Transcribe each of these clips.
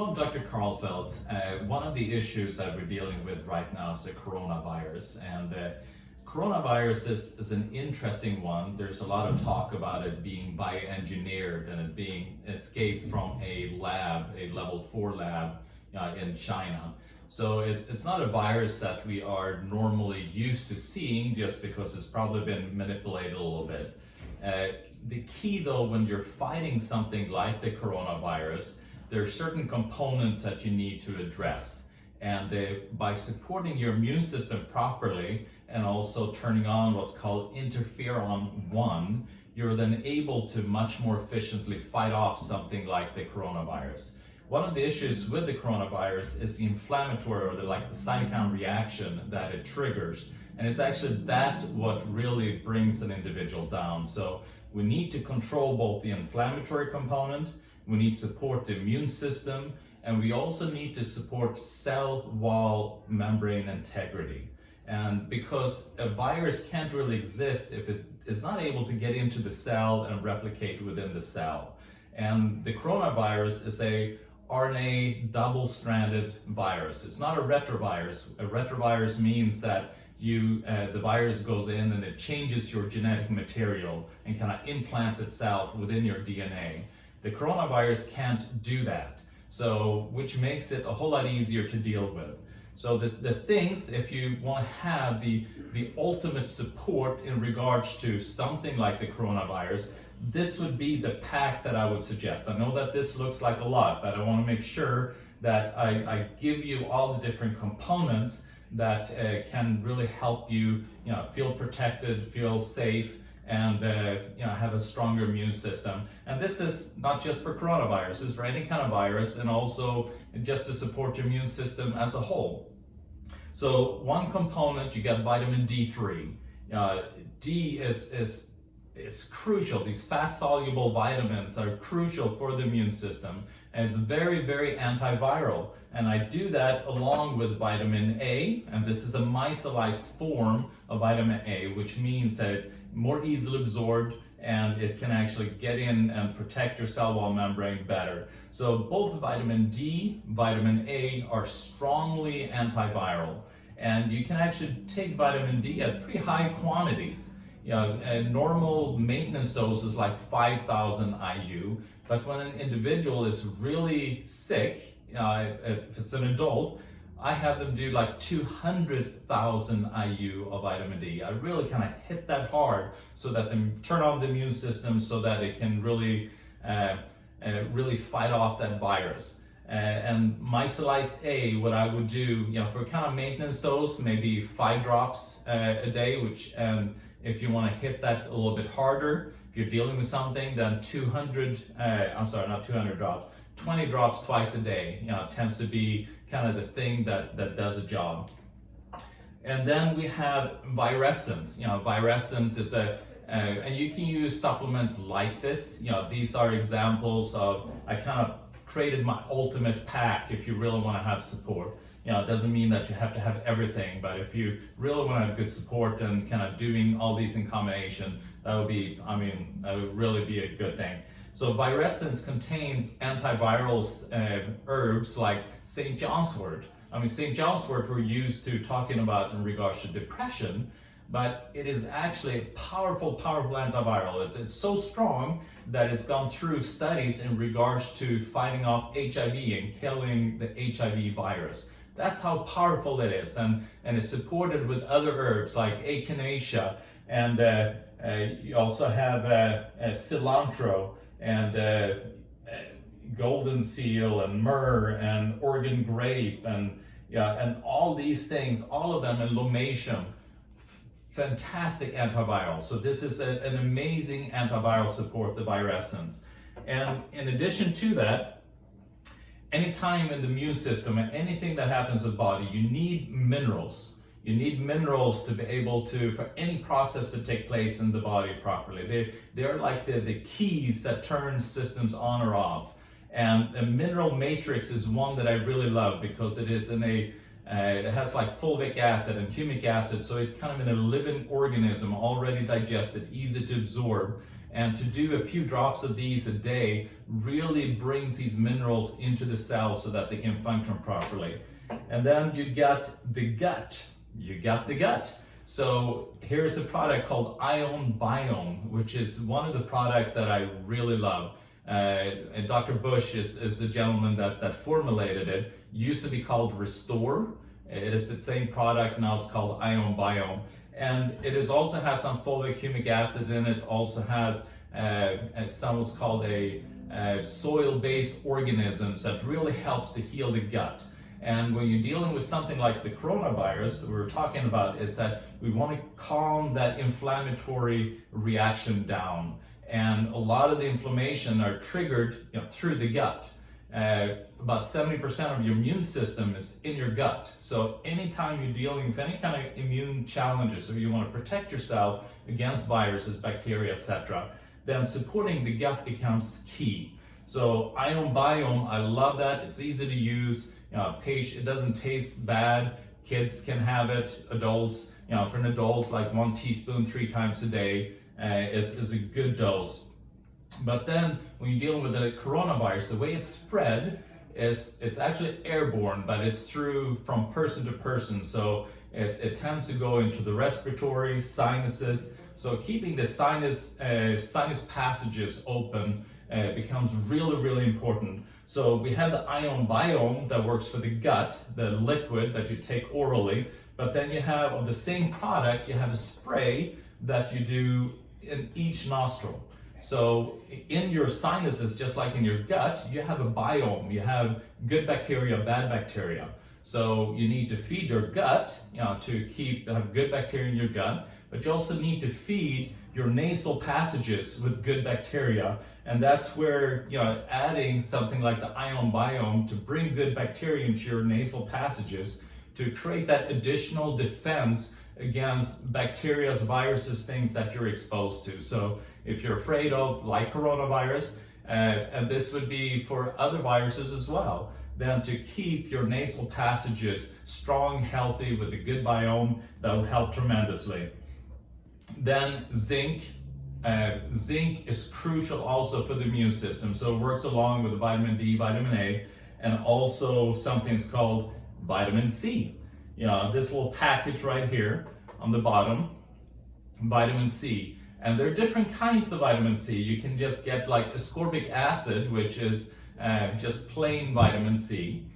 Hello, I'm Dr. Karlfeldt. One of the issues that we're dealing with right now is the coronavirus. And coronavirus is an interesting one. There's a lot of talk about it being bioengineered and it being escaped from a lab, a level 4 lab in China. So it's not a virus that we are normally used to seeing just because it's probably been manipulated a little bit. The key though, when you're fighting something like the coronavirus, there are certain components that you need to address. And by supporting your immune system properly and also turning on what's called interferon 1, you're then able to much more efficiently fight off something like the coronavirus. One of the issues with the coronavirus is the inflammatory or the cytokine reaction that it triggers. And it's actually that what really brings an individual down. So we need to control both the inflammatory component, we need to support the immune system, and we also need to support cell wall membrane integrity. And because a virus can't really exist if it's not able to get into the cell and replicate within the cell. And the coronavirus is a RNA double-stranded virus. It's not a retrovirus. A retrovirus means that the virus goes in and it changes your genetic material and kind of implants itself within your DNA. The coronavirus can't do that, which makes it a whole lot easier to deal with. So the things, if you want to have the ultimate support in regards to something like the coronavirus, this would be the pack that I would suggest. I know that this looks like a lot, but I want to make sure that I give you all the different components that can really help you, feel protected, feel safe, and have a stronger immune system. And this is not just for coronavirus, it's for any kind of virus, and also just to support your immune system as a whole. So one component, you got vitamin D3. D is crucial. These fat-soluble vitamins are crucial for the immune system, and it's very, very antiviral. And I do that along with vitamin A, and this is a micellized form of vitamin A, which means that it's more easily absorbed and it can actually get in and protect your cell wall membrane better. So both vitamin D, vitamin A are strongly antiviral, and you can actually take vitamin D at pretty high quantities. A normal maintenance dose is like 5,000 IU, but when an individual is really sick, if it's an adult, I have them do like 200,000 IU of vitamin D. I really kind of hit that hard so that they turn on the immune system so that it can really fight off that virus. And micellized A, what I would do, for kind of maintenance dose, maybe 5 drops a day, if you want to hit that a little bit harder, if you're dealing with something, then 20 drops twice a day, tends to be kind of the thing that does a job. And then we have virescence. Virescence, and you can use supplements like this. These are examples of, I kind of created my ultimate pack if you really want to have support. It doesn't mean that you have to have everything, but if you really want to have good support and kind of doing all these in combination, that would really be a good thing. So virescence contains antiviral herbs like St. John's wort. St. John's wort we're used to talking about in regards to depression, but it is actually a powerful, powerful antiviral. It's so strong that it's gone through studies in regards to fighting off HIV and killing the HIV virus. That's how powerful it is, and it's supported with other herbs like echinacea, and you also have cilantro, and golden seal, and myrrh, and Oregon grape, and all these things, all of them, and lomatium, fantastic antiviral. So this is an amazing antiviral support, the virescence. And in addition to that, anytime in the immune system and anything that happens in the body, you need minerals. You need minerals to be able to, for any process to take place in the body properly. They're like the keys that turn systems on or off. And a mineral matrix is one that I really love because it is it has like fulvic acid and humic acid, so it's kind of in a living organism, already digested, easy to absorb. And to do a few drops of these a day really brings these minerals into the cells so that they can function properly. And then you got the gut. You got the gut. So here's a product called Ion Biome, which is one of the products that I really love. And Dr. Bush is the gentleman that formulated it. Used to be called Restore. It is the same product, now it's called Ion Biome. And it is also has some fulvic humic acid in it, also have some what's called a soil-based organisms that really helps to heal the gut. And when you're dealing with something like the coronavirus that we're talking about, is that we want to calm that inflammatory reaction down. And a lot of the inflammation are triggered through the gut. About 70% of your immune system is in your gut. So anytime you're dealing with any kind of immune challenges, or you want to protect yourself against viruses, bacteria, etc., then supporting the gut becomes key. So Ion Biome, I love that. It's easy to use. It doesn't taste bad. Kids can have it. Adults, for an adult, like 1 teaspoon 3 times a day is a good dose. But then when you're dealing with the coronavirus, the way it's spread is it's actually airborne, but it's from person to person. So it tends to go into the respiratory, sinuses. So keeping the sinus passages open becomes really, really important. So we have the Ion Biome that works for the gut, the liquid that you take orally, but then you have, of the same product, you have a spray that you do in each nostril. So in your sinuses, just like in your gut, you have a biome. You have good bacteria, bad bacteria. So you need to feed your gut, to have good bacteria in your gut, but you also need to feed your nasal passages with good bacteria. And that's where, adding something like the Ion Biome to bring good bacteria into your nasal passages to create that additional defense against bacteria, viruses, things that you're exposed to. So if you're afraid of, like coronavirus, and this would be for other viruses as well, then to keep your nasal passages strong, healthy, with a good biome, that will help tremendously. Then zinc. Zinc is crucial also for the immune system. So it works along with vitamin D, vitamin A, and also something's called vitamin C. This little package right here on the bottom, vitamin C. And there are different kinds of vitamin C. You can just get like ascorbic acid, which is just plain vitamin C.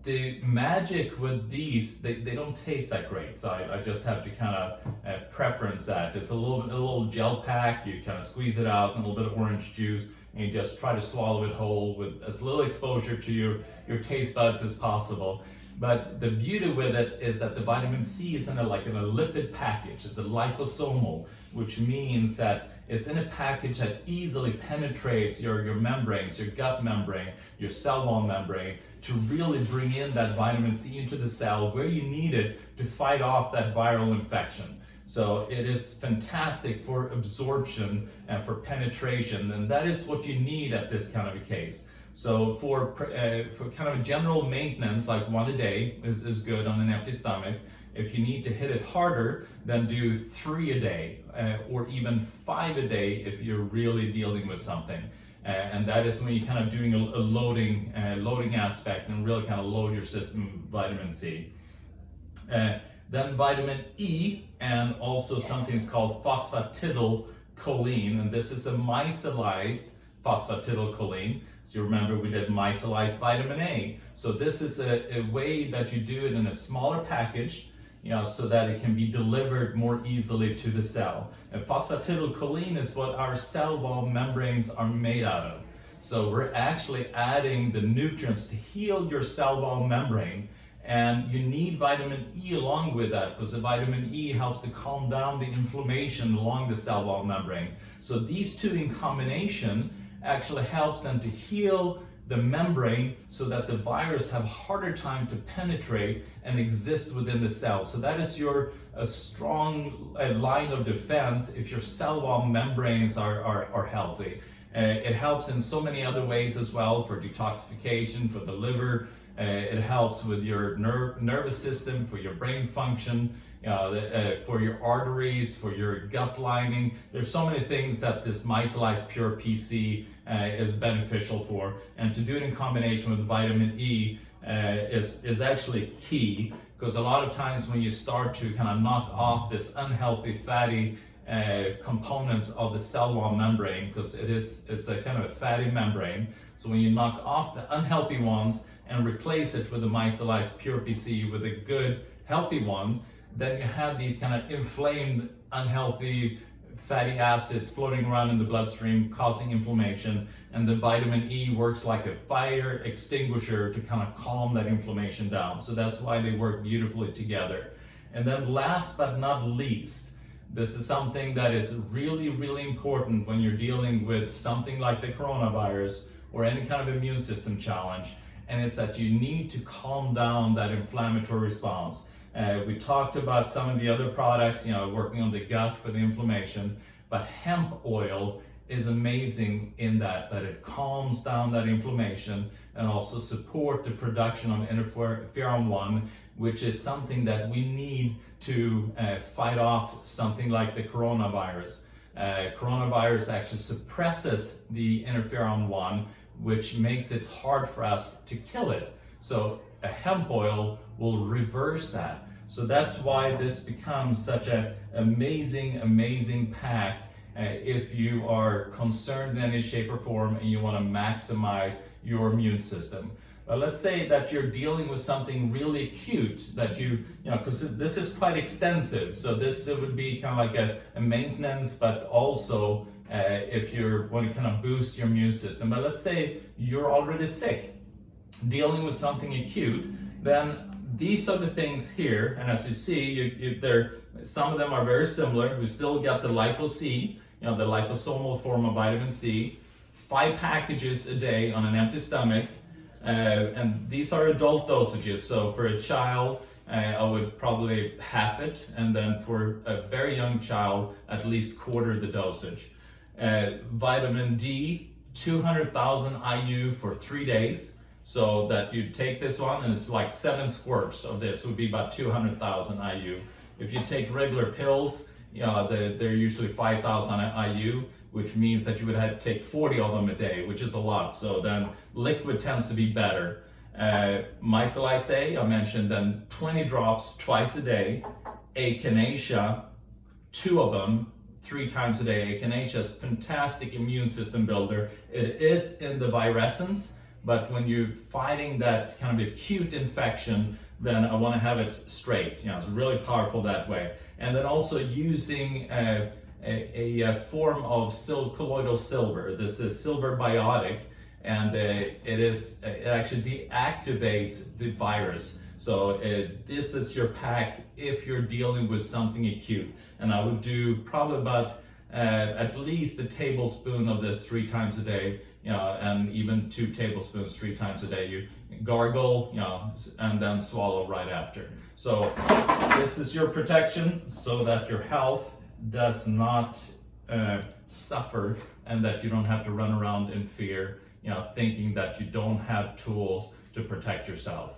The magic with these, they don't taste that great. So I just have to kind of preference that. It's a little gel pack. You kind of squeeze it out, and a little bit of orange juice, and you just try to swallow it whole with as little exposure to your taste buds as possible. But the beauty with it is that the vitamin C is in a lipid package. It's a liposomal, which means that it's in a package that easily penetrates your membranes, your gut membrane, your cell wall membrane, to really bring in that vitamin C into the cell where you need it to fight off that viral infection. So it is fantastic for absorption and for penetration, and that is what you need at this kind of a case. So for kind of a general maintenance, like 1 a day is good on an empty stomach. If you need to hit it harder, then do 3 a day, or even 5 a day if you're really dealing with something. And that is when you're kind of doing a loading aspect and really kind of load your system with vitamin C. Then vitamin E, and also something's called phosphatidylcholine, and this is a micellized phosphatidylcholine. So you remember we did micellized vitamin A. So this is a way that you do it in a smaller package, so that it can be delivered more easily to the cell. And phosphatidylcholine is what our cell wall membranes are made out of. So we're actually adding the nutrients to heal your cell wall membrane. And you need vitamin E along with that, because the vitamin E helps to calm down the inflammation along the cell wall membrane. So these two in combination actually helps them to heal the membrane so that the virus have a harder time to penetrate and exist within the cell. So that is a strong line of defense if your cell wall membranes are healthy. It helps in so many other ways as well, for detoxification, for the liver, It helps with your nervous system, for your brain function, for your arteries, for your gut lining. There's so many things that this micellized pure PC is beneficial for, and to do it in combination with vitamin E is actually key, because a lot of times when you start to kind of knock off this unhealthy fatty components of the cell wall membrane, because it's a kind of a fatty membrane. So when you knock off the unhealthy ones and replace it with a micellized pure PC with a good healthy one, then you have these kind of inflamed unhealthy fatty acids floating around in the bloodstream causing inflammation, and the vitamin E works like a fire extinguisher to kind of calm that inflammation down. So that's why they work beautifully together. And then last but not least, this is something that is really, really important when you're dealing with something like the coronavirus or any kind of immune system challenge, and it's that you need to calm down that inflammatory response. We talked about some of the other products, working on the gut for the inflammation, but hemp oil is amazing in that it calms down that inflammation and also support the production of interferon 1, which is something that we need to fight off something like the coronavirus. Coronavirus actually suppresses the interferon 1, which makes it hard for us to kill it. So a hemp oil will reverse that. So that's why this becomes such an amazing pack if you are concerned in any shape or form and you want to maximize your immune system. But let's say that you're dealing with something really acute that because this is quite extensive. So this would be kind of like a maintenance, but also if you want to kind of boost your immune system. But let's say you're already sick, dealing with something acute, then these are the things here. And as you see, some of them are very similar. We still got the lipo-C, the liposomal form of vitamin C, 5 packages a day on an empty stomach. And these are adult dosages. So for a child, I would probably half it. And then for a very young child, at least quarter the dosage. Vitamin D, 200,000 IU for 3 days. So that you take this one, and it's like 7 squirts of this would be about 200,000 IU. If you take regular pills, they're usually 5,000 IU, which means that you would have to take 40 of them a day, which is a lot. So then liquid tends to be better. Micellized A, I mentioned, then 20 drops twice a day. Echinacea, 2 of them 3 times a day. Echinacea is fantastic immune system builder. It is in the virescence, but when you're fighting that kind of acute infection, then I want to have it straight. It's really powerful that way. And then also using a form of colloidal silver. This is silver biotic, and it actually deactivates the virus. So this is your pack if you're dealing with something acute. And I would do probably about at least a tablespoon of this 3 times a day, and even 2 tablespoons 3 times a day. You gargle, and then swallow right after. So this is your protection so that your health does not suffer, and that you don't have to run around in fear, thinking that you don't have tools to protect yourself.